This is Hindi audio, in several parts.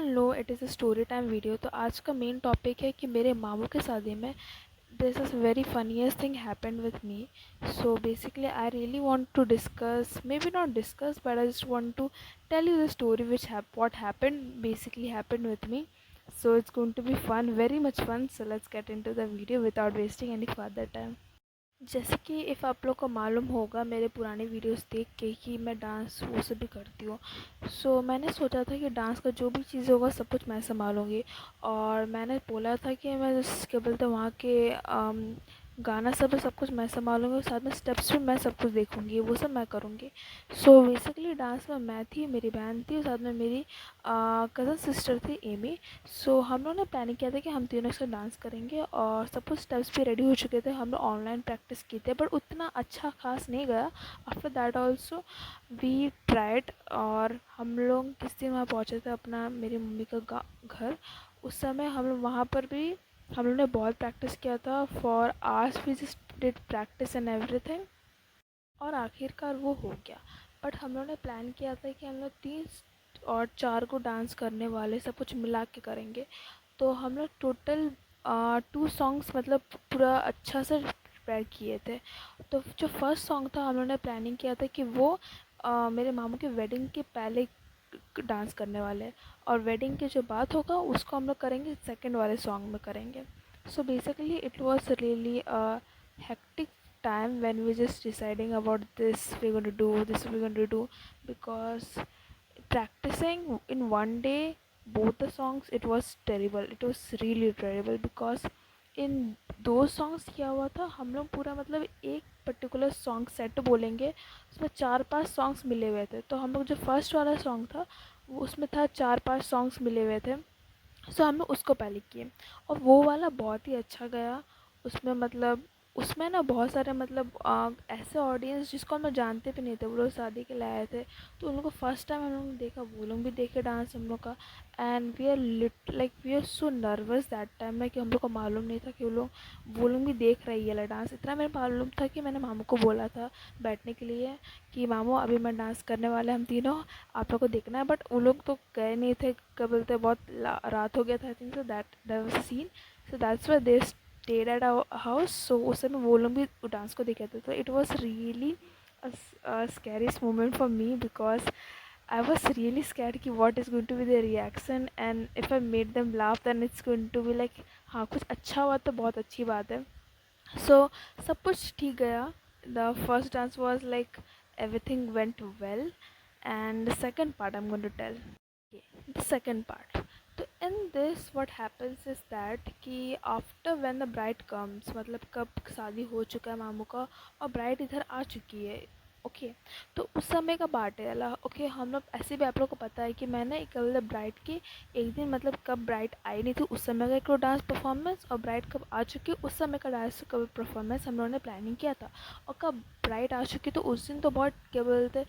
No it is a story time video. तो आज का मेन टॉपिक है कि मेरे मामू के शादी में this is very funniest thing happened with me. So basically I really want to discuss, may be not discuss, but I just want to tell you the story which what happened basically happened with me. So it's going to be fun, very much fun. So let's get into the video without wasting any further time. जैसे कि इफ़ आप लोग को मालूम होगा मेरे पुराने वीडियोस देख के कि मैं डांस वो सब भी करती हूँ। सो मैंने सोचा था कि डांस का जो भी चीज़ होगा सब कुछ मैं संभालूँगी। और मैंने बोला था कि मैं क्या बोलते हैं वहाँ के गाना सब कुछ मैं संभालूँगी और साथ में स्टेप्स भी मैं सब कुछ देखूँगी, वो सब मैं करूँगी। सो बेसिकली डांस में मैं थी, मेरी बहन थी और साथ में मेरी कज़न सिस्टर थी एमी। सो हम लोगों ने प्लानिंग किया था कि हम तीनों एक डांस करेंगे और सब कुछ स्टेप्स भी रेडी हो चुके थे। हम लोग ऑनलाइन प्रैक्टिस की थे बट उतना अच्छा खास नहीं गया। After that also we tried और हम लोग किस दिन वहाँ पहुँचे थे अपना मेरी मम्मी का घर। उस समय हम लोग वहाँ पर भी हम लोग ने बहुत प्रैक्टिस किया था। For hours we just did practice and everything और आखिरकार वो हो गया। बट हम लोगों ने प्लान किया था कि हम लोग 3 और 4 को डांस करने वाले सब कुछ मिला के करेंगे। तो हम लोग टोटल 2 सॉन्ग्स मतलब पूरा अच्छा से प्रिपेयर किए थे। तो जो फर्स्ट सॉन्ग था हम लोगों ने प्लानिंग किया था कि वो मेरे मामू के वेडिंग के पहले डांस करने वाले हैं और वेडिंग के जो बाद होगा उसको हम लोग करेंगे सेकंड वाले सॉन्ग में करेंगे। So basically it was really a hectic time when we just deciding about this we're going to do this we're going to do, because practicing in one day both the songs it was terrible, it was really terrible because in 2 songs क्या हुआ था हम लोग पूरा मतलब एक पर्टिकुलर सॉन्ग सेट बोलेंगे उसमें 4-5 सॉन्ग्स मिले हुए थे। तो हम लोग जो फर्स्ट वाला सॉन्ग था वो उसमें था 4-5 सॉन्ग्स मिले हुए थे। सो हम लोग उसको पहले किए और वो वाला बहुत ही अच्छा गया। उसमें मतलब उसमें ना बहुत सारे मतलब ऐसे ऑडियंस जिसको हम लोग जानते भी नहीं थे वो लोग शादी के लिए आए थे। तो उन लोग को फर्स्ट टाइम हम लोग ने देखा, वो लोग भी देखे डांस हम लोग का। And we are like we are so nervous that time में कि हम लोग को मालूम नहीं था कि वो लोग भी देख रही है ये वाला डांस। इतना मेरे मालूम था कि मैंने मामू को बोला था बैठने के लिए कि मामू अभी मैं डांस करने वाले हम तीनों, आप लोग को देखना है। बट वो लोग तो गए नहीं थे, क्या बोलते बहुत रात हो गया था I think. So that was scene. So that's why they stayed at our house. So उस समय वो लोग भी डांस को देखे थे। तो it was really scariest moment for me because I was really scared कि what is going to be their reaction and if I made them laugh then it's going to be like हाँ कुछ अच्छा हुआ तो बहुत अच्छी बात है। So सब कुछ ठीक गया। The first dance was like everything went well and the second part I'm going to tell. Okay, the second part. तो in this what happens is that कि after when the bride comes मतलब कब शादी हो चुका है मामू का और bride इधर आ चुकी है। ओके तो उस समय का बात है अल्लाह। ओके हम लोग ऐसे भी आप लोग को पता है कि मैंने कल ब्राइड की एक दिन मतलब कब ब्राइड आई नहीं थी उस समय का एक डांस परफॉर्मेंस और ब्राइड कब आ चुकी उस समय का डांस कब परफॉर्मेंस हम लोगों ने प्लानिंग किया था। और कब ब्राइड आ चुकी तो उस दिन तो बहुत क्या बोलते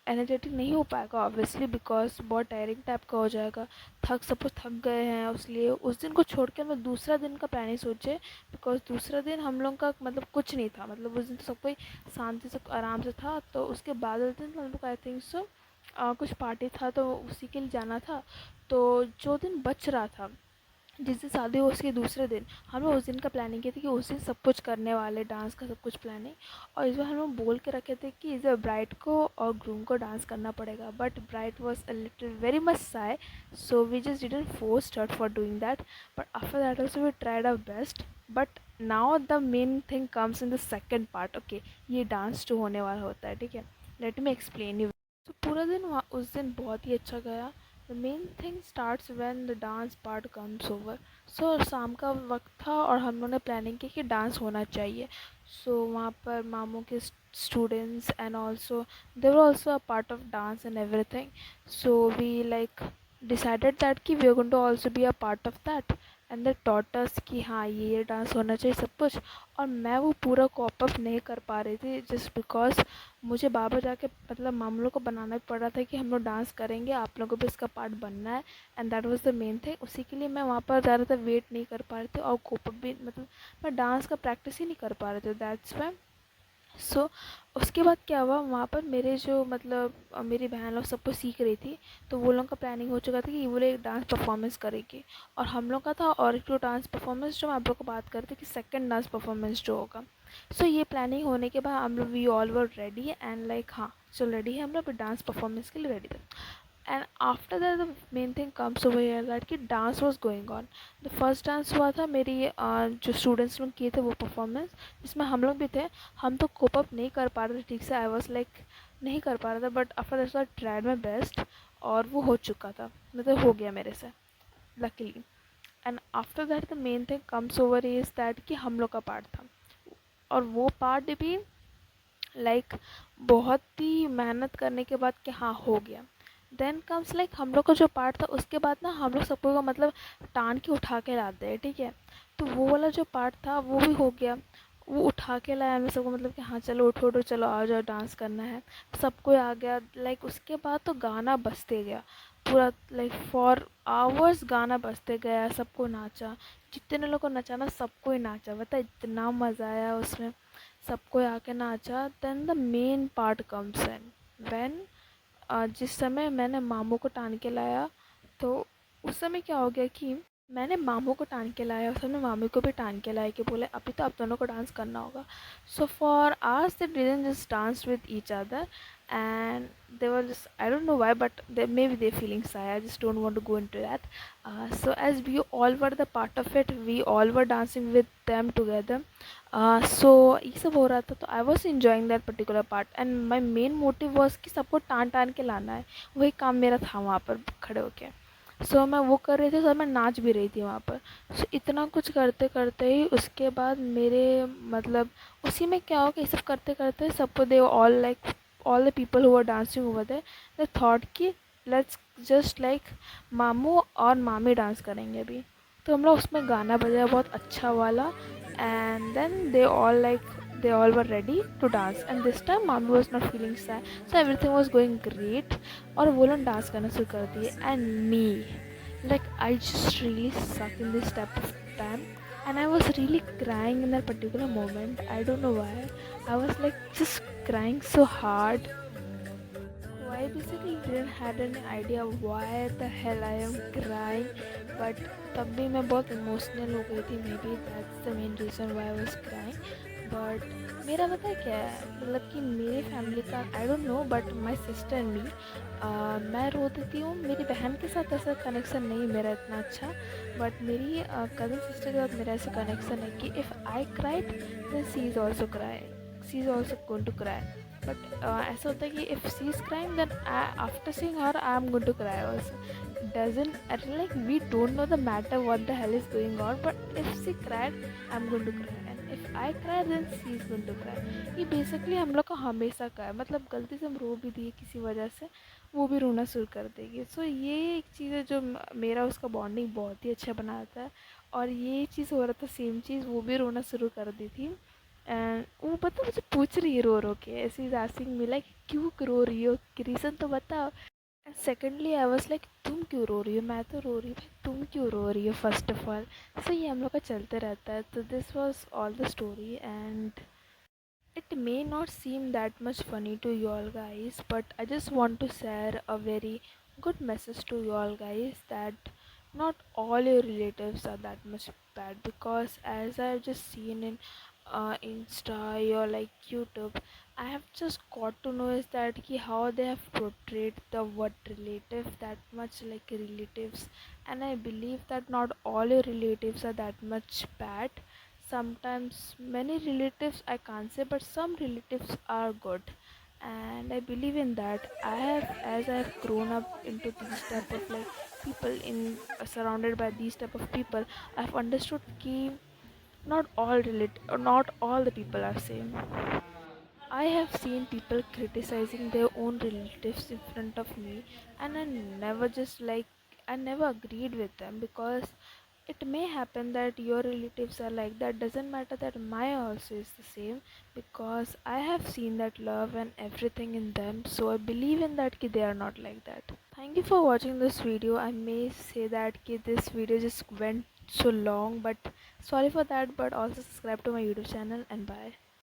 एनर्जेटिक नहीं हो पाएगा ऑब्वियसली बिकॉज बहुत टायरिंग टाइप का हो जाएगा। सब कुछ थक गए हैं इसलिए उस दिन को छोड़ के हम लोग दूसरा दिन का प्लानिंग सोचे। बिकॉज दूसरा दिन हम लोग का मतलब कुछ नहीं था, मतलब उस दिन तो सब कोई शांति से आराम से था। तो उसके बाद उस दिन हम लोग आई थिंक सो कुछ पार्टी था तो उसी के लिए जाना था। तो जो दिन बच रहा था जिस दिन शादी हो उसके दूसरे दिन हम लोग उस दिन का प्लानिंग की थी कि उस दिन सब कुछ करने वाले डांस का सब कुछ प्लानिंग। और इस बार हम लोग बोल के रखे थे कि इस बार ब्राइड को और ग्रूम को डांस करना पड़ेगा। But bride was a little very much shy so we just didn't force her for doing that. But after that also we tried our best. But now the main thing comes in the second part. Okay ये डांस जो होने वाला होता है, ठीक है, लेट मी एक्सप्लेन यू। तो पूरा दिन उस दिन बहुत ही अच्छा गया। The main thing starts when the dance part comes over. So शाम का वक्त था और हम लोगों ने प्लानिंग की कि डांस होना चाहिए। सो वहाँ पर मामू के students and also they were also a part of dance and everything. So we like decided that कि we are going to also be a part of that and the taught us कि हाँ ये डांस होना चाहिए सब कुछ। और मैं वो पूरा कॉप अप नहीं कर पा रही थी जस्ट बिकॉज मुझे बाबा जाके मतलब मामलों को बनाना भी पड़ रहा था कि हम लोग डांस करेंगे, आप लोगों को भी इसका पार्ट बनना है। And that was the main thing. उसी के लिए मैं वहाँ पर ज़्यादातर वेट नहीं कर पा रही थी और कोप अप भी मतलब मैं डांस का प्रैक्टिस ही नहीं कर पा रही थी। दैट्स वाई सो उसके बाद क्या हुआ, वहाँ पर मेरे जो मतलब मेरी बहन लोग सबको सीख रही थी, तो वो लोगों का प्लानिंग हो चुका था कि वो लोग एक डांस परफॉर्मेंस करेगी, और हम लोग का था और एक डांस परफॉर्मेंस जो मैं आप लोग को बात करती कि सेकंड डांस परफॉर्मेंस जो होगा। सो ये प्लानिंग होने के बाद हम लोग we all were ready and like हाँ चलो रेडी है हम लोग, डांस परफॉर्मेंस के लिए रेडी थे। And after that the main thing comes over here that कि dance was going on. The first dance हुआ था मेरी जो स्टूडेंट्स लोग किए थे वो परफॉर्मेंस, जिसमें हम लोग भी थे। हम तो कोप अप नहीं कर पा रहे थे ठीक से, आई वॉज लाइक नहीं कर पा रहा था, but after that I tried my best, और वो हो चुका था, मतलब हो गया मेरे से luckily. And after that the main thing comes over is that कि हम लोग का पार्ट था, और वो पार्ट भी लाइक बहुत ही मेहनत करने के बाद कि हाँ हो गया। देन कम्स लाइक हम लोग का जो पार्ट था, उसके बाद ना हम लोग सबको का मतलब टान के उठा के लाते हैं, ठीक है। तो वो वाला जो पार्ट था वो भी हो गया, वो उठा के लाया हमें सबको, मतलब कि हाँ चलो उठो उठो चलो आ जाओ डांस करना है, सबको आ गया। लाइक उसके बाद तो गाना बजते गया पूरा, लाइक फॉर आवर्स गाना बजते गया, सबको नाचा, जितने लोग को नचाना सबको ही नाचा, बता इतना मज़ा आया उसमें, सबको आके नाचा। Then the main part comes in when जिस समय मैंने मामू को टान के लाया, तो उस समय क्या हो गया कि मैंने मामू को टान के लाया, उस समय मामी को भी टान के लाया कि बोले अभी तो आप दोनों को डांस करना होगा। So for hours they didn't just dance with each other, and they were just, I don't know why, but maybe they're feeling shy, I just don't want to go into that. So as we all were the part of it, we all were dancing with them together. So ये सब हो रहा था, तो I was enjoying that particular part, and my main motive was कि सबको टान टान के लाना है, वही काम मेरा था वहाँ पर खड़े होके। सो मैं वो कर रही थी, सर मैं नाच भी रही थी वहाँ पर। सो इतना कुछ करते करते ही उसके बाद मेरे मतलब उसी में क्या हो कि ये सब करते करते सबको they all like all the people who are dancing over there, they thought कि लेट्स जस्ट लाइक मामू और मामी डांस करेंगे अभी। तो हम लोग उसमें गाना बजाया बहुत अच्छा वाला, and then they all were ready to dance, and this time mommy was not feeling sad, so everything was going great, और वो लोग डांस करना शुरू कर दिए, and me like I just really suck in this type of time, and I was really crying in that particular moment. I don't know why, I was like just crying so hard. So I basically didn't had any idea why the hell I am crying, but तब भी मैं बहुत इमोशनल हो गई थी, may be that's the main reason why I was crying. But मेरा पता है क्या है, मतलब कि मेरी फैमिली का I don't know, but my sister and me, मैं रो देती हूँ। मेरी बहन के साथ ऐसा कनेक्शन नहीं मेरा इतना अच्छा, बट मेरी कज़न सिस्टर के साथ मेरा ऐसा कनेक्शन है कि if I cried then she is also cry, she is also going to cry. But ऐसा होता है कि if she is crying then after seeing her I am going to cry also. Doesn't like we don't know the matter what the hell is going on, but if she cried I'm going to cry, and if I cry then she is going to cry। ये बेसिकली हम लोग का हमेशा का है, मतलब गलती से हम रो भी दिए किसी वजह से, वो भी रोना शुरू कर देगी। सो ये एक चीज़ है जो मेरा उसका बॉन्डिंग बहुत ही अच्छा बनाता है, और ये चीज़ हो रहा था सेम चीज़, वो भी रोना शुरू कर दी थी। एंड वो पता मुझे पूछ रही है रो रो के, ऐसी इज आस्किंग मी लाइक क्यों रो रही हो, रीज़न तो बताओ। सेकेंडली आई वॉज लाइक तुम क्यों रो रही हो, मैं तो रो रही हूँ भाई, तुम क्यों रो रही हो फर्स्ट ऑफ ऑल। सो ये हम लोग का चलते रहता है। तो this was all the story, and it may not seem that much funny to you all guys, but I just want to share a very good message to you all guys that not all your relatives are that much bad, because as I've just seen in Insta or like YouTube, I have just got to know is that ki how they have portrayed the word relative that much like relatives, and I believe that not all your relatives are that much bad. Sometimes many relatives I can't say, but some relatives are good, and I believe in that. I have, as I have grown up into these type of like people in surrounded by these type of people, I have understood ki not all the people are same. I have seen people criticizing their own relatives in front of me, and I never agreed with them, because it may happen that your relatives are like that. Doesn't matter that my also is the same, because I have seen that love and everything in them. So I believe in that ki they are not like that. Thank you for watching this video. I may say that ki this video just went so long, but sorry for that. But also subscribe to my YouTube channel, and bye.